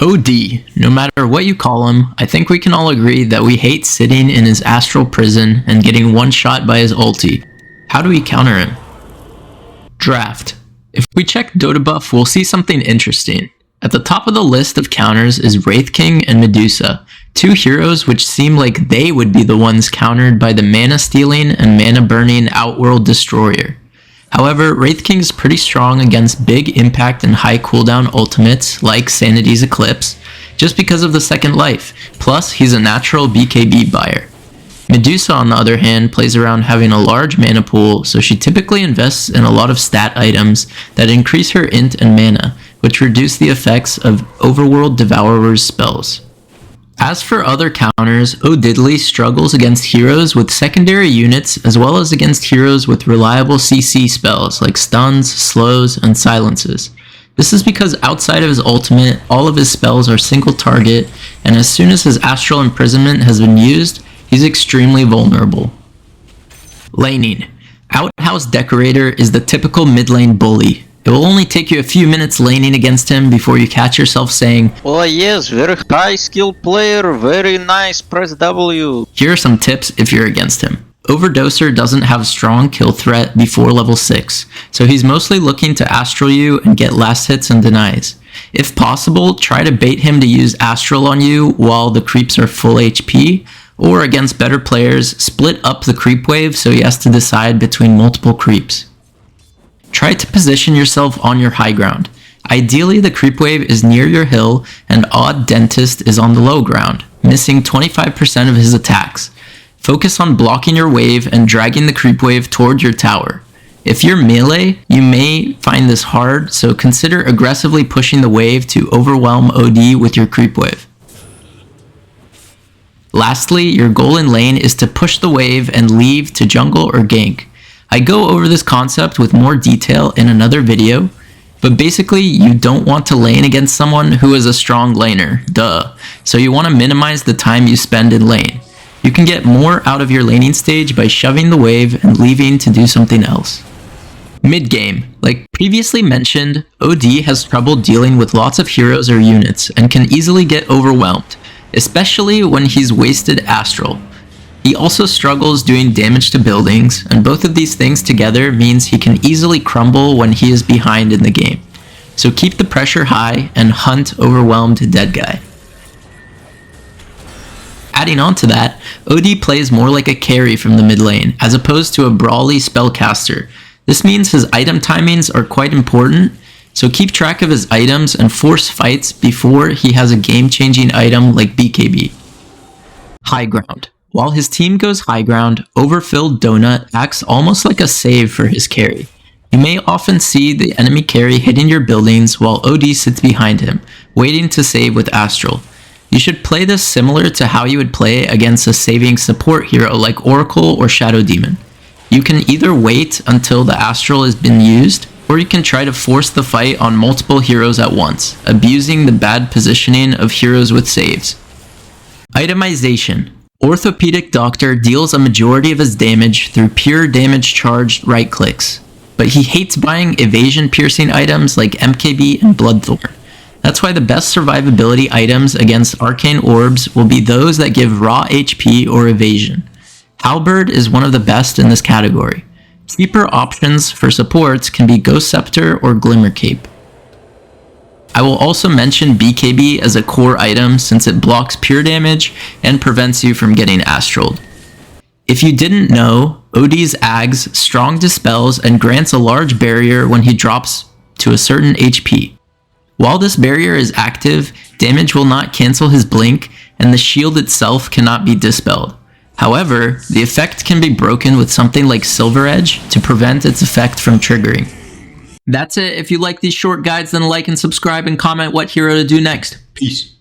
OD, no matter what you call him, I think we can all agree that we hate sitting in his astral prison and getting one shot by his ulti. How do we counter him? Draft. If we check Dota buff, we'll see something interesting. At the top of the list of counters is Wraith King and Medusa, two heroes which seem like they would be the ones countered by the mana stealing and mana burning Outworld Destroyer. However, Wraith King is pretty strong against big impact and high cooldown ultimates like Sanity's Eclipse, just because of the second life, plus he's a natural BKB buyer. Medusa, on the other hand, plays around having a large mana pool, so she typically invests in a lot of stat items that increase her int and mana, which reduce the effects of Overworld Devourer's spells. As for other counters, O'Diddly struggles against heroes with secondary units as well as against heroes with reliable CC spells like stuns, slows, and silences. This is because outside of his ultimate, all of his spells are single target, and as soon as his Astral Imprisonment has been used, he's extremely vulnerable. Laning. Outhouse Decorator is the typical mid lane bully. It will only take you a few minutes laning against him before you catch yourself saying, "Oh yes, very high skill player, very nice, press W." Here are some tips if you're against him. Overdoser doesn't have strong kill threat before level 6, so he's mostly looking to astral you and get last hits and denies. If possible, try to bait him to use astral on you while the creeps are full HP, or against better players, split up the creep wave so he has to decide between multiple creeps. Try to position yourself on your high ground. Ideally, the creep wave is near your hill and Odd Dentist is on the low ground, missing 25% of his attacks. Focus on blocking your wave and dragging the creep wave toward your tower. If you're melee, you may find this hard, so consider aggressively pushing the wave to overwhelm OD with your creep wave. Lastly, your goal in lane is to push the wave and leave to jungle or gank. I go over this concept with more detail in another video, but basically you don't want to lane against someone who is a strong laner, duh, so you want to minimize the time you spend in lane. You can get more out of your laning stage by shoving the wave and leaving to do something else. Mid-game. Like previously mentioned, OD has trouble dealing with lots of heroes or units and can easily get overwhelmed, especially when he's wasted astral. He also struggles doing damage to buildings, and both of these things together means he can easily crumble when he is behind in the game. So keep the pressure high and hunt overwhelmed dead guy. Adding on to that, OD plays more like a carry from the mid lane, as opposed to a brawly spellcaster. This means his item timings are quite important, so keep track of his items and force fights before he has a game-changing item like BKB. Highground. While his team goes high ground, Overfilled Donut acts almost like a save for his carry. You may often see the enemy carry hitting your buildings while OD sits behind him, waiting to save with Astral. You should play this similar to how you would play against a saving support hero like Oracle or Shadow Demon. You can either wait until the Astral has been used, or you can try to force the fight on multiple heroes at once, abusing the bad positioning of heroes with saves. Itemization. Orthopedic Doctor deals a majority of his damage through pure damage charged right clicks, but he hates buying evasion piercing items like MKB and Bloodthorn. That's why the best survivability items against arcane orbs will be those that give raw HP or evasion. Halberd is one of the best in this category. Cheaper options for supports can be Ghost Scepter or Glimmer Cape. I will also mention BKB as a core item since it blocks pure damage and prevents you from getting astraled. If you didn't know, OD's Ags strong dispels and grants a large barrier when he drops to a certain HP. While this barrier is active, damage will not cancel his blink and the shield itself cannot be dispelled. However, the effect can be broken with something like Silver Edge to prevent its effect from triggering. That's it. If you like these short guides, then like and subscribe and comment what hero to do next. Peace.